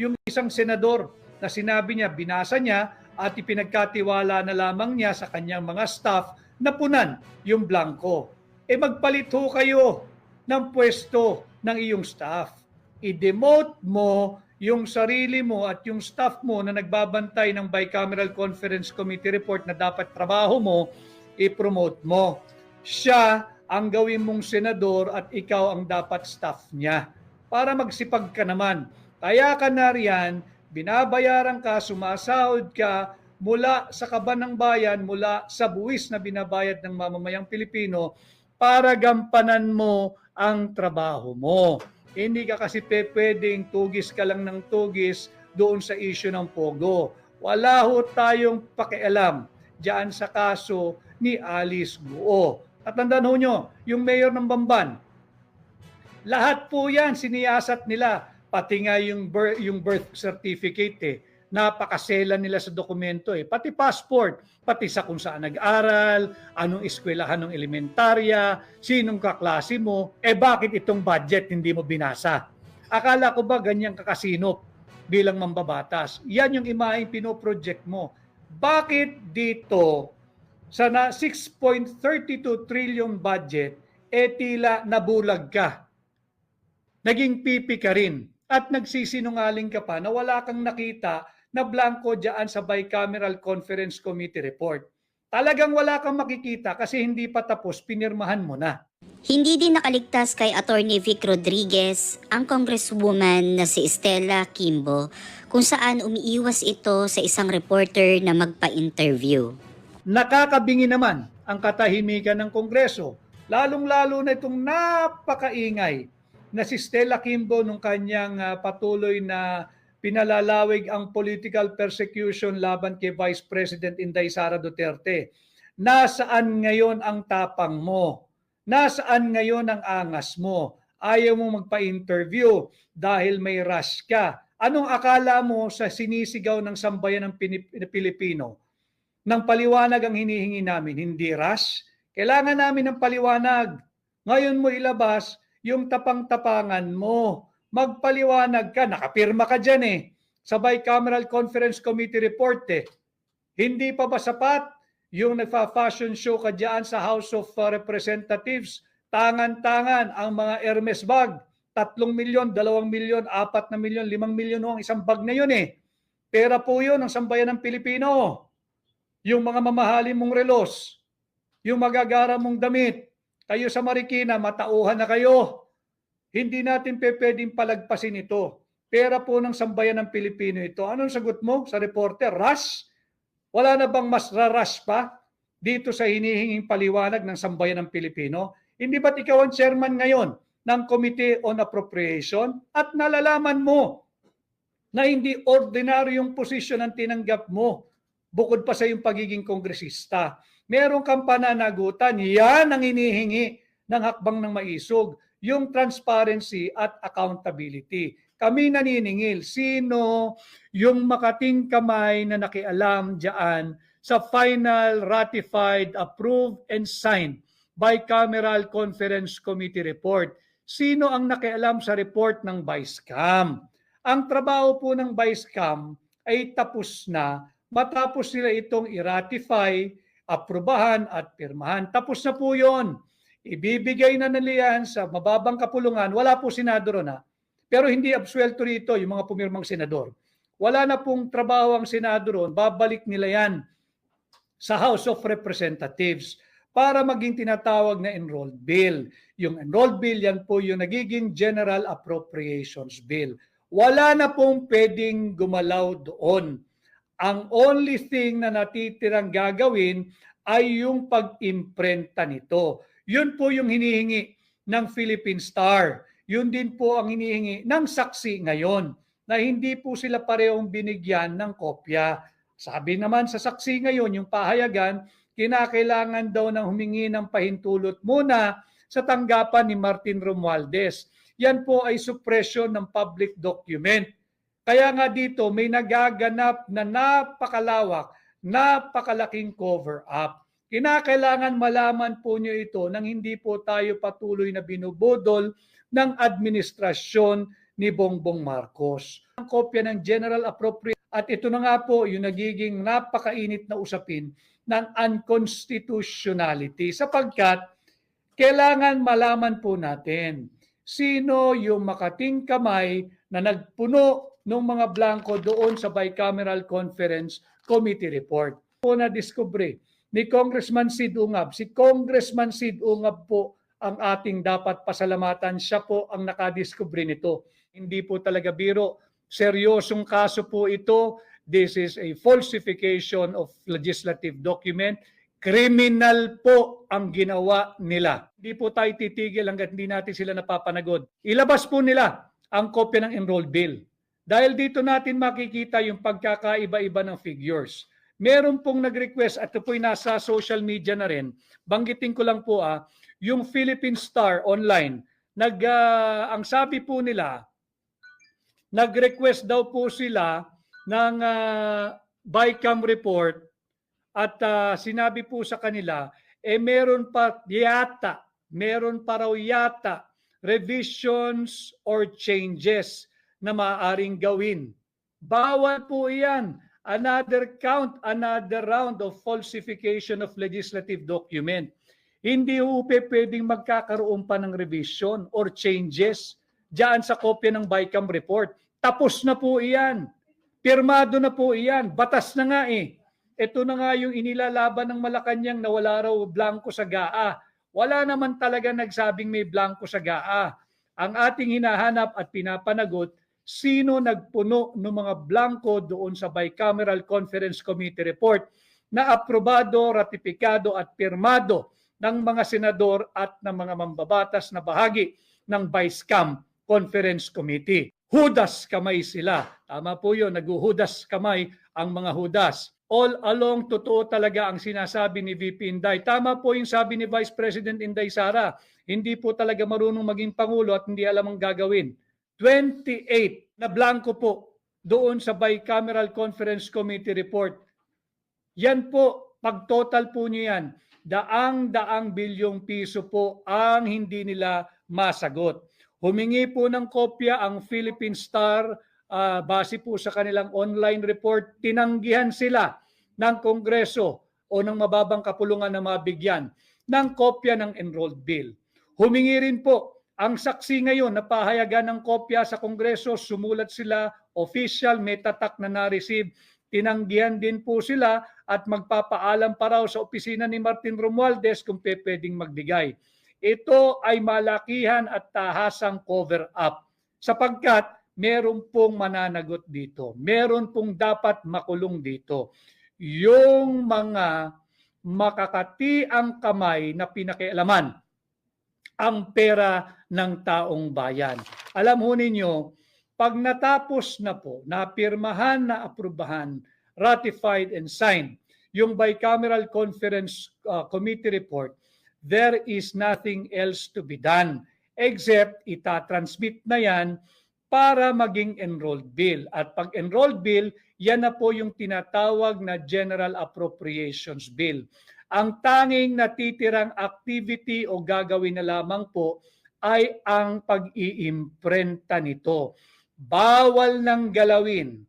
yung isang senador na sinabi niya, binasa niya at ipinagkatiwala na lamang niya sa kanyang mga staff na punan yung blanco. Magpalit ho kayo ng pwesto ng iyong staff. I-demote mo yung sarili mo at yung staff mo na nagbabantay ng Bicameral Conference Committee report na dapat trabaho mo, i-promote mo. Siya ang gawin mong senador at ikaw ang dapat staff niya para magsipag ka naman. Kaya ka na riyan, binabayaran ka, sumasahod ka mula sa kaban ng bayan, mula sa buwis na binabayad ng mamamayang Pilipino para gampanan mo ang trabaho mo. Hindi ka kasi pwedeng tugis ka lang ng tugis doon sa issue ng Pogo. Wala ho tayong pakialam diyan sa kaso ni Alice Guo. At tandaan ho nyo, yung mayor ng Bamban, lahat po yan siniyasat nila, pati nga yung birth certificate napakasela nila sa dokumento pati passport, pati sa kung saan nag-aral, anong eskwelahan ng elementarya, sinong kaklase mo, bakit itong budget hindi mo binasa? Akala ko ba ganyang kakasinop bilang mambabatas? Yan yung imaeng pinoproject mo. Bakit dito sa 6.32 trillion budget, tila nabulag ka? Naging pipi ka rin at nagsisinungaling ka pa na wala kang nakita na blanco diyan sa Bicameral Conference Committee report. Talagang wala kang makikita kasi hindi pa tapos, pinirmahan mo na. Hindi din nakaligtas kay Attorney Vic Rodriguez ang congresswoman na si Stella Kimbo kung saan umiiwas ito sa isang reporter na magpa-interview. Nakakabingi naman ang katahimikan ng Kongreso, lalong-lalo na itong napakaingay na si Stella Kimbo nung kanyang patuloy na pinalalawig ang political persecution laban kay Vice President Inday Sara Duterte. Nasaan ngayon ang tapang mo? Nasaan ngayon ang angas mo? Ayaw mo magpa-interview dahil may rush ka. Anong akala mo sa sinisigaw ng sambayan ng Pilipino? Nang paliwanag ang hinihingi namin, hindi rush. Kailangan namin ng paliwanag. Ngayon mo ilabas yung tapang-tapangan mo. Magpaliwanag ka, nakapirma ka dyan sa Bicameral Conference Committee report Hindi pa ba sapat yung nagfa-fashion show ka dyan sa House of Representatives? Tangan-tangan ang mga Hermes bag, 3 milyon, 2 milyon, 4 na milyon, 5 milyon ang isang bag na yun Pera po yun ang sambayan ng Pilipino. Yung mga mamahalin mong relos, yung magagara mong damit, kayo sa Marikina, matauhan na kayo. Hindi natin pwedeng palagpasin ito. Pera po ng sambayan ng Pilipino ito. Anong sagot mo sa reporter? Rush? Wala na bang mas rush pa dito sa hinihinging paliwanag ng sambayan ng Pilipino? Hindi ba't ikaw ang chairman ngayon ng Committee on Appropriation at nalalaman mo na hindi ordinaryong posisyon ang tinanggap mo bukod pa sa iyong pagiging kongresista? Meron kang pananagutan. Yan ang hinihingi ng hakbang ng maisog, yung transparency at accountability. Kami naniningil, sino yung makating kamay na nakialam diyan sa final ratified, approved, and signed Bicameral Conference Committee report? Sino ang nakialam sa report ng Vicecam? Ang trabaho po ng Vicecam ay tapos na matapos nila itong i-ratify, aprubahan at pirmahan. Tapos na po yun. Ibibigay na nila yan sa mababang kapulungan. Wala po senador pero hindi absuelto rito yung mga pumirmang senador. Wala na pong trabaho ang senador babalik nila yan sa House of Representatives para maging tinatawag na enrolled bill. Yung enrolled bill, yan po yung nagiging General Appropriations Bill. Wala na pong pwedeng gumalaw doon. Ang only thing na natitirang gagawin ay yung pag-imprenta nito. Yun po yung hinihingi ng Philippine Star. Yun din po ang hinihingi ng saksi ngayon na hindi po sila parehong binigyan ng kopya. Sabi naman sa saksi ngayon, yung pahayagan, kinakailangan daw ng humingi ng pahintulot muna sa tanggapan ni Martin Romualdez. Yan po ay suppression ng public document. Kaya nga dito may nagaganap na napakalawak, napakalaking cover-up. Kinakailangan malaman po nyo ito nang hindi po tayo patuloy na binubudol ng administrasyon ni Bongbong Marcos. kopya ng General Appropriation. At ito na nga po yung nagiging napakainit na usapin ng unconstitutionality sapagkat kailangan malaman po natin sino yung makating kamay na nagpuno ng mga blanco doon sa Bicameral Conference Committee report. Po na discovery ni Congressman Sid Ungab. Si Congressman Sid Ungab po ang ating dapat pasalamatan. Siya po ang nakadiscovery nito. Hindi po talaga biro. Seryosong kaso po ito. This is a falsification of legislative document. Criminal po ang ginawa nila. Hindi po tayo titigil hanggat hindi natin sila napapanagod. Ilabas po nila ang kopya ng enrolled bill. Dahil dito natin makikita yung pagkakaiba-iba ng figures. Meron pong nag-request at ito po'y nasa social media na rin. Banggitin ko lang po yung Philippine Star online. Ang sabi po nila, nag-request daw po sila ng BICAM report at sinabi po sa kanila, meron pa raw yata revisions or changes na maaaring gawin. Bawal po iyan. Another count, another round of falsification of legislative document. Hindi po pwedeng magkakaroon pa ng revision or changes diyan sa kopya ng BICAM report. Tapos na po iyan. Pirmado na po iyan. Batas na nga eh. Ito na nga yung inilalaban ng Malacanang na wala raw blanco sa GAA. Wala naman talaga nagsabing may blanco sa GAA. Ang ating hinahanap at pinapanagot, sino nagpuno ng mga blanco doon sa Bicameral Conference Committee report na aprobado, ratipikado at pirmado ng mga senador at ng mga mambabatas na bahagi ng BICAM Conference Committee. Hudas kamay sila. Tama po yun, naghuhudas kamay ang mga hudas. All along, totoo talaga ang sinasabi ni VP Inday. Tama po yung sabi ni Vice President Inday Sara. Hindi po talaga marunong maging Pangulo at hindi alam ang gagawin. 28 na blanco po doon sa Bicameral Conference Committee report. Yan po, pag total po nyo yan, daang-daang bilyong piso po ang hindi nila masagot. Humingi po ng kopya ang Philippine Star base po sa kanilang online report. Tinanggihan sila ng Kongreso o ng mababang kapulungan na mabigyan ng kopya ng enrolled bill. Humingi rin po ang saksi ngayon na pahayagan ng kopya sa Kongreso, sumulat sila, official, may tatak na na-receive. Tinanggihan din po sila at magpapaalam pa raw sa opisina ni Martin Romualdez kung pwedeng magbigay. Ito ay malakihan at tahasang cover-up sapagkat meron pong mananagot dito. Meron pong dapat makulong dito. Yung mga makakatiang kamay na pinakialaman ang pera ng taong bayan. Alam ho ninyo, pag natapos na po, napirmahan, na aprubahan, ratified and signed yung Bicameral Conference Committee report, there is nothing else to be done except itatransmit na yan para maging enrolled bill. At pag enrolled bill, yan na po yung tinatawag na General Appropriations Bill. Ang tanging natitirang activity o gagawin na lamang po ay ang pag-iimprenta nito. Bawal nang galawin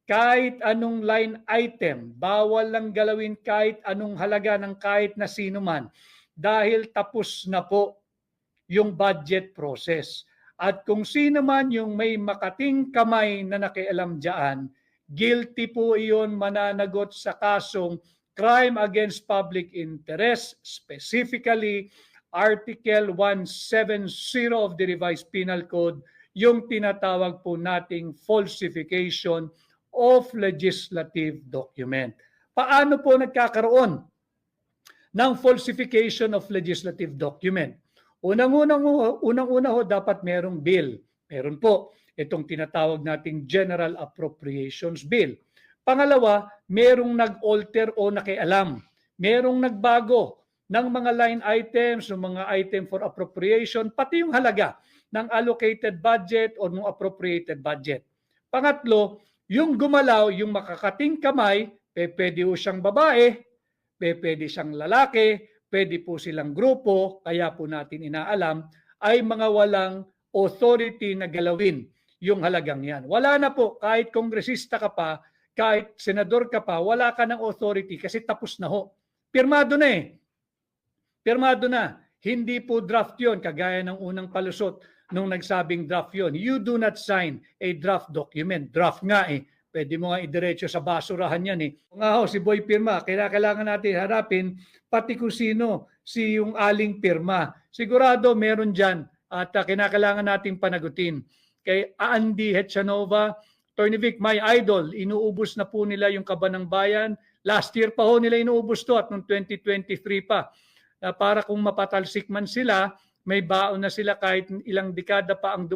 kahit anong line item, bawal nang galawin kahit anong halaga ng kahit na sino man dahil tapos na po yung budget process. At kung sino man yung may makating kamay na nakialam dyan, guilty po iyon, mananagot sa kasong crime against public interest, specifically Article 170 of the Revised Penal Code, yung tinatawag po nating falsification of legislative document. Paano po nagkakaroon ng falsification of legislative document? Unang-una ho, dapat merong bill. Meron po itong tinatawag nating General Appropriations Bill. Pangalawa, merong nag-alter o nakialam. Merong nagbago ng mga line items, ng mga item for appropriation, pati yung halaga ng allocated budget o ng appropriated budget. Pangatlo, yung gumalaw, yung makakating kamay, pwede po siyang babae, pwede siyang lalaki, pwede po silang grupo, kaya po natin inaalam, ay mga walang authority na galawin yung halagang yan. Wala na po, kahit kongresista ka pa, kahit senador ka pa, wala ka ng authority kasi tapos na ho. Pirmado na eh. Pirmado na. Hindi po draft yon kagaya ng unang palusot nung nagsabing draft yon. You do not sign a draft document. Draft nga eh. Pwede mo nga idiretso sa basurahan yan eh. Nga ho, si Boy Pirma, kailangan natin harapin pati kung sino si yung aling pirma. Sigurado meron dyan at kinakailangan nating panagutin. Kay Andy Hetchanova, Attorney Vic, my idol, inuubos na po nila yung Kaba ng Bayan. Last year pa ho nila inuubos to at noong 2023 pa. Para kung mapatalsik man sila, may baon na sila kahit ilang dekada pa ang